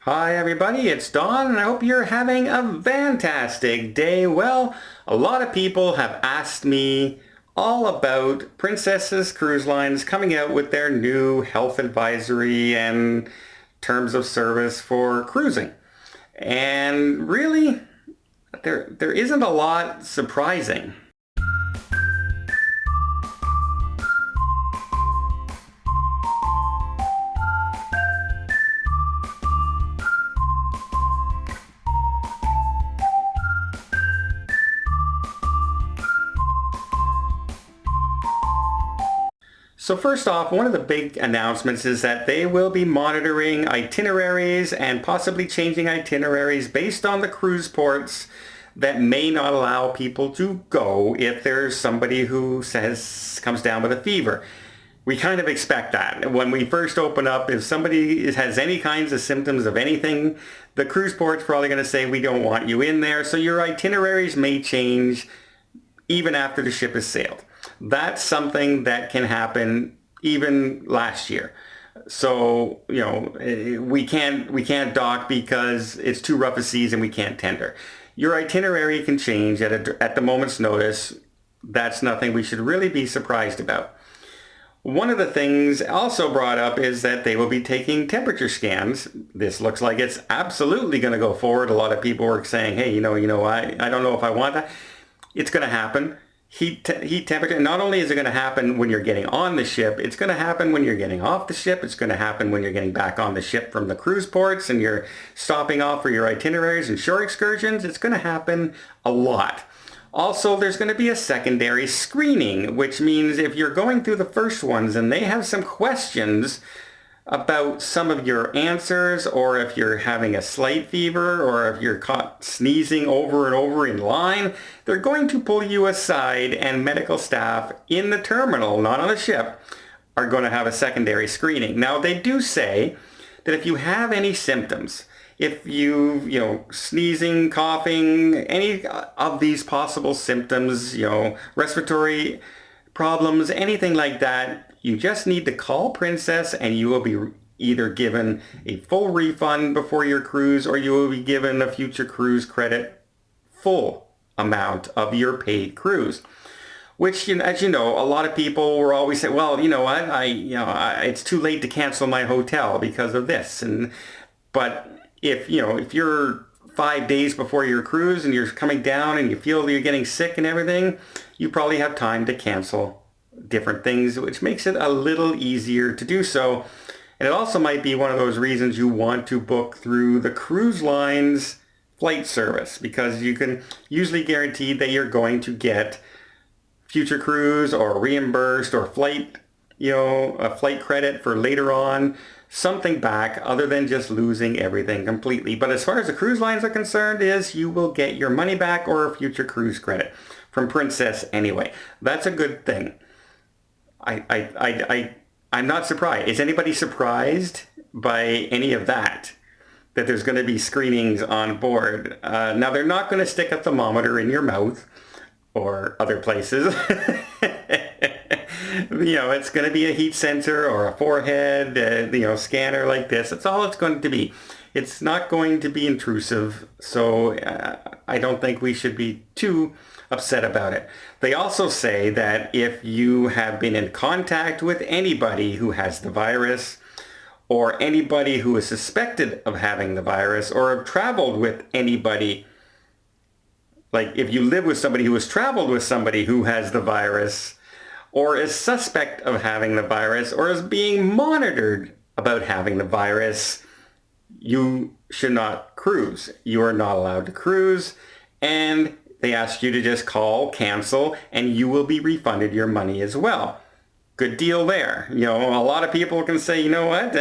Hi everybody, it's Don and I hope you're having a fantastic day. Well, a lot of people have asked me all about Princess's Cruise Lines coming out with their new health advisory and terms of service for cruising. And really, there isn't a lot surprising. So first off, one of the big announcements is that they will be monitoring itineraries and possibly changing itineraries based on the cruise ports that may not allow people to go if there's somebody who comes down with a fever. We kind of expect that. When we first open up, if somebody has any kinds of symptoms of anything, the cruise port's probably going to say, we don't want you in there. So your itineraries may change even after the ship has sailed. That's something that can happen even last year. So, we can't dock because it's too rough a season, we can't tender. Your itinerary can change at the moment's notice. That's nothing we should really be surprised about. One of the things also brought up is that they will be taking temperature scans. This looks like it's absolutely going to go forward. A lot of people were saying, hey, I don't know if I want that. It's going to happen. Heat temperature, not only is it going to happen when you're getting on the ship, it's going to happen when you're getting off the ship. It's going to happen when you're getting back on the ship from the cruise ports and you're stopping off for your itineraries and shore excursions. It's going to happen a lot. Also, there's going to be a secondary screening, which means if you're going through the first ones and they have some questions about some of your answers, or if you're having a slight fever, or if you're caught sneezing over and over in line, they're going to pull you aside, and medical staff in the terminal, not on the ship, are going to have a secondary screening. Now, they do say that if you have any symptoms, if sneezing, coughing, any of these possible symptoms, respiratory problems, anything like that, you just need to call Princess and you will be either given a full refund before your cruise, or you will be given a future cruise credit full amount of your paid cruise. Which, as you know, a lot of people will always say, well, you know what, it's too late to cancel my hotel because of this. But if you're 5 days before your cruise and you're coming down and you feel that you're getting sick and everything, you probably have time to cancel different things, which makes it a little easier to do so. And it also might be one of those reasons you want to book through the cruise line's flight service, because you can usually guarantee that you're going to get future cruise or reimbursed or a flight credit for later on, something back other than just losing everything completely. But as far as the cruise lines are concerned, you will get your money back or a future cruise credit from Princess anyway. That's a good thing. I'm not surprised. Is anybody surprised by any of that? That there's going to be screenings on board? Now, they're not going to stick a thermometer in your mouth or other places. It's going to be a heat sensor or a forehead, scanner like this. That's all it's going to be. It's not going to be intrusive, so I don't think we should be too upset about it. They also say that if you have been in contact with anybody who has the virus, or anybody who is suspected of having the virus, or have traveled with anybody, like if you live with somebody who has traveled with somebody who has the virus, or is suspect of having the virus, or is being monitored about having the virus, you should not cruise. You are not allowed to cruise, and they ask you to just call, cancel, and you will be refunded your money as well. Good deal there. A lot of people can say, you know what,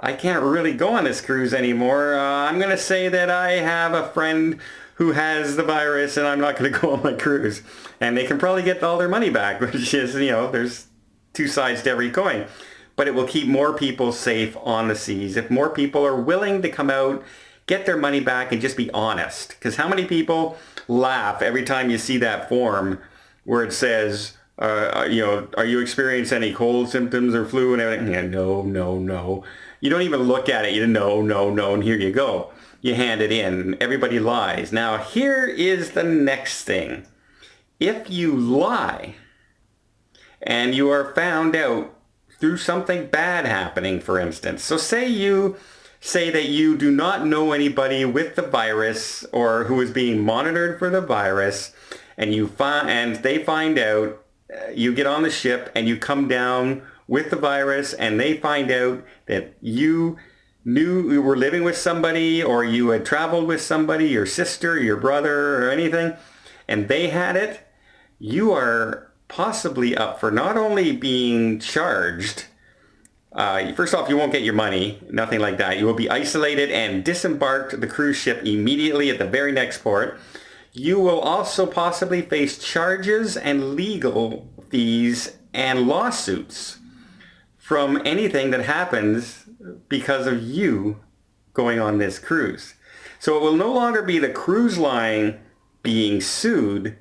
I can't really go on this cruise anymore. I'm going to say that I have a friend who has the virus and I'm not going to go on my cruise. And they can probably get all their money back, which is, there's two sides to every coin. But it will keep more people safe on the seas if more people are willing to come out, get their money back, and just be honest. Because how many people laugh every time you see that form where it says, are you experiencing any cold symptoms or flu and everything? Yeah, no. You don't even look at it. You no, no, no, and here you go. You hand it in. Everybody lies. Now, here is the next thing. If you lie and you are found out through something bad happening, for instance. So say that you do not know anybody with the virus or who is being monitored for the virus, and they find out, you get on the ship and you come down with the virus, and they find out that you knew you were living with somebody, or you had traveled with somebody, your sister, your brother, or anything, and they had it, you are possibly up for not only being charged, first off, you won't get your money, nothing like that. You will be isolated and disembarked the cruise ship immediately at the very next port. You will also possibly face charges and legal fees and lawsuits from anything that happens because of you going on this cruise. So it will no longer be the cruise line being sued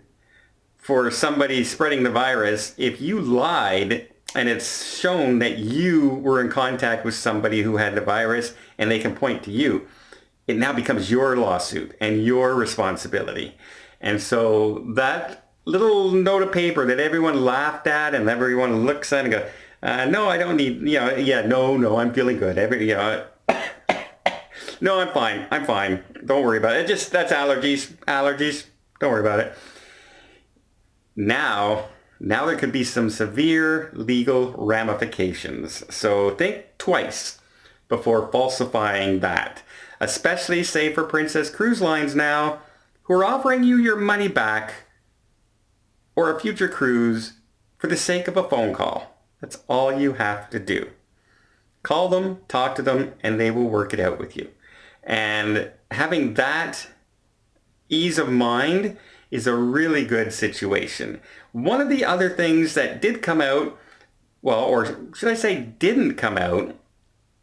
for somebody spreading the virus if you lied and it's shown that you were in contact with somebody who had the virus and they can point to you. It now becomes your lawsuit and your responsibility. And so that little note of paper that everyone laughed at and everyone looks at and goes, no, I don't need, no, I'm feeling good. No, I'm fine. Don't worry about it. That's allergies. Don't worry about it. Now there could be some severe legal ramifications. So think twice before falsifying that. Especially, say, for Princess Cruise Lines now, who are offering you your money back or a future cruise for the sake of a phone call. That's all you have to do. Call them, talk to them, and they will work it out with you. And having that ease of mind is a really good situation. One of the other things that did come out, or should I say didn't come out,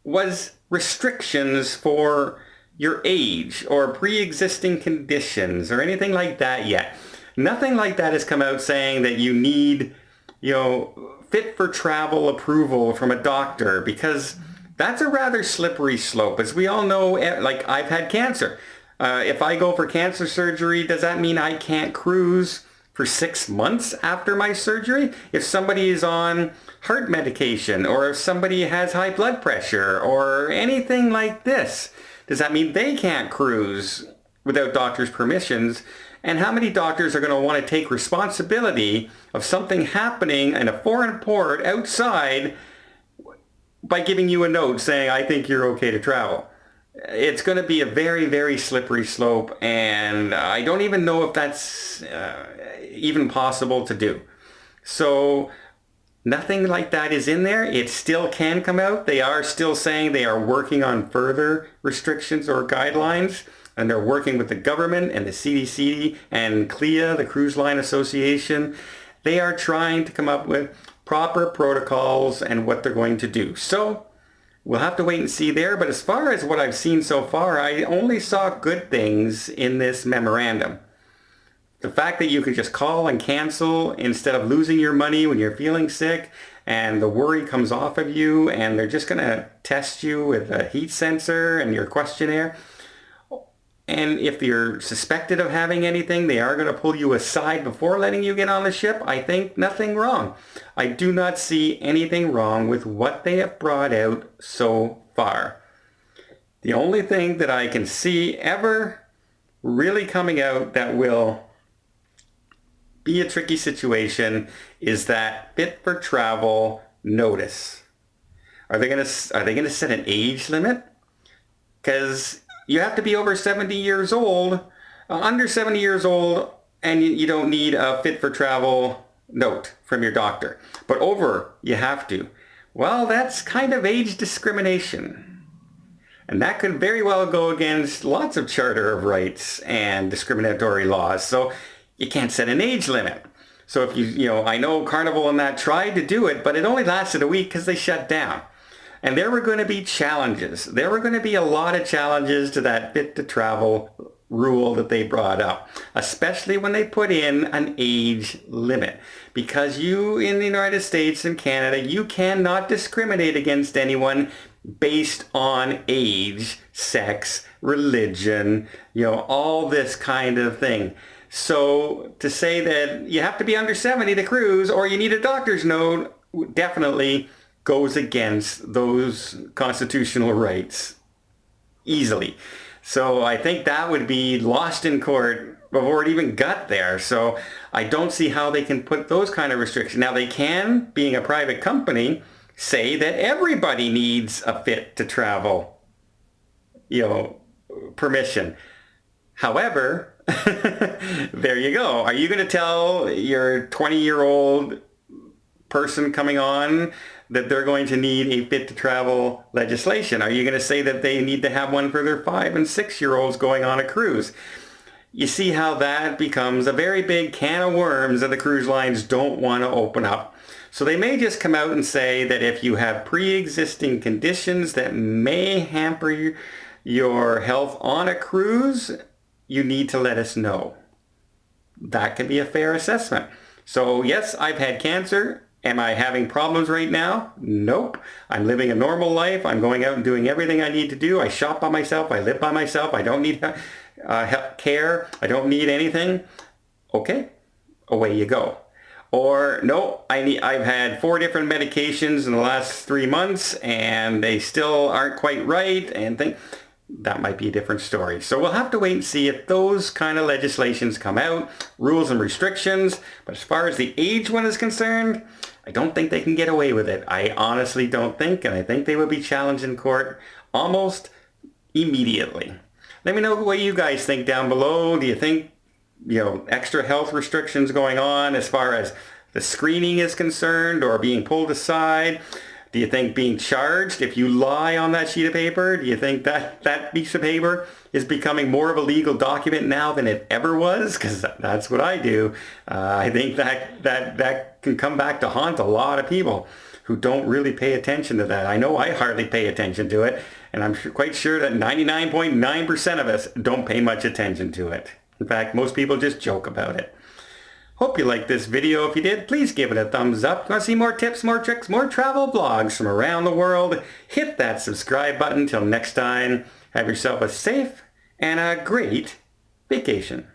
was restrictions for your age or pre-existing conditions or anything like that yet. Nothing like that has come out saying that you need, fit for travel approval from a doctor, because that's a rather slippery slope. As we all know, like, I've had cancer. If I go for cancer surgery, does that mean I can't cruise for 6 months after my surgery? If somebody is on heart medication, or if somebody has high blood pressure or anything like this, does that mean they can't cruise without doctors' permissions? And how many doctors are going to want to take responsibility of something happening in a foreign port outside by giving you a note saying, I think you're okay to travel? It's going to be a very, very slippery slope, and I don't even know if that's even possible to do. So nothing like that is in there. It still can come out. They are still saying they are working on further restrictions or guidelines, and they're working with the government and the CDC and CLIA, the Cruise Line Association. They are trying to come up with proper protocols and what they're going to do. So we'll have to wait and see there. But as far as what I've seen so far, I only saw good things in this memorandum. The fact that you could just call and cancel instead of losing your money when you're feeling sick, and the worry comes off of you, and they're just going to test you with a heat sensor and your questionnaire. And if you're suspected of having anything, they are going to pull you aside before letting you get on the ship. I think nothing wrong. I do not see anything wrong with what they have brought out so far. The only thing that I can see ever really coming out that will be a tricky situation is that fit for travel notice. Are they going to set an age limit? Because you have to be over 70 years old, under 70 years old, and you don't need a fit for travel note from your doctor. But over, you have to. Well, that's kind of age discrimination. And that could very well go against lots of Charter of Rights and discriminatory laws. So you can't set an age limit. So if I know Carnival and that tried to do it, but it only lasted a week because they shut down. And there were going to be challenges. There were going to be a lot of challenges to that fit to travel rule that they brought up, especially when they put in an age limit. Because you in the United States and Canada, you cannot discriminate against anyone based on age, sex, religion, all this kind of thing. So to say that you have to be under 70 to cruise or you need a doctor's note definitely goes against those constitutional rights easily. So I think that would be lost in court before it even got there. So I don't see how they can put those kind of restrictions. Now they can, being a private company, say that everybody needs a fit to travel, permission. However, there you go. Are you going to tell your 20-year-old person coming on that they're going to need a fit to travel legislation? Are you going to say that they need to have one for their 5 and 6-year-olds going on a cruise? You see how that becomes a very big can of worms that the cruise lines don't want to open up. So they may just come out and say that if you have pre-existing conditions that may hamper your health on a cruise, you need to let us know. That can be a fair assessment. So yes, I've had cancer. Am I having problems right now? Nope. I'm living a normal life. I'm going out and doing everything I need to do. I shop by myself. I live by myself. I don't need care. I don't need anything. Okay, away you go. Or no, I've had 4 different medications in the last 3 months and they still aren't quite right, and that might be a different story. So we'll have to wait and see if those kind of legislations come out, rules and restrictions. But as far as the age one is concerned, I don't think they can get away with it. I honestly don't think, and I think they would be challenged in court almost immediately. Let me know what you guys think down below. Do you think, extra health restrictions going on as far as the screening is concerned or being pulled aside? Do you think being charged if you lie on that sheet of paper? Do you think that piece of paper is becoming more of a legal document now than it ever was? Because that's what I do. I think that can come back to haunt a lot of people who don't really pay attention to that. I know I hardly pay attention to it, and I'm quite sure that 99.9% of us don't pay much attention to it. In fact, most people just joke about it. Hope you liked this video. If you did, please give it a thumbs up. Want to see more tips, more tricks, more travel vlogs from around the world? Hit that subscribe button. Till next time, have yourself a safe and a great vacation.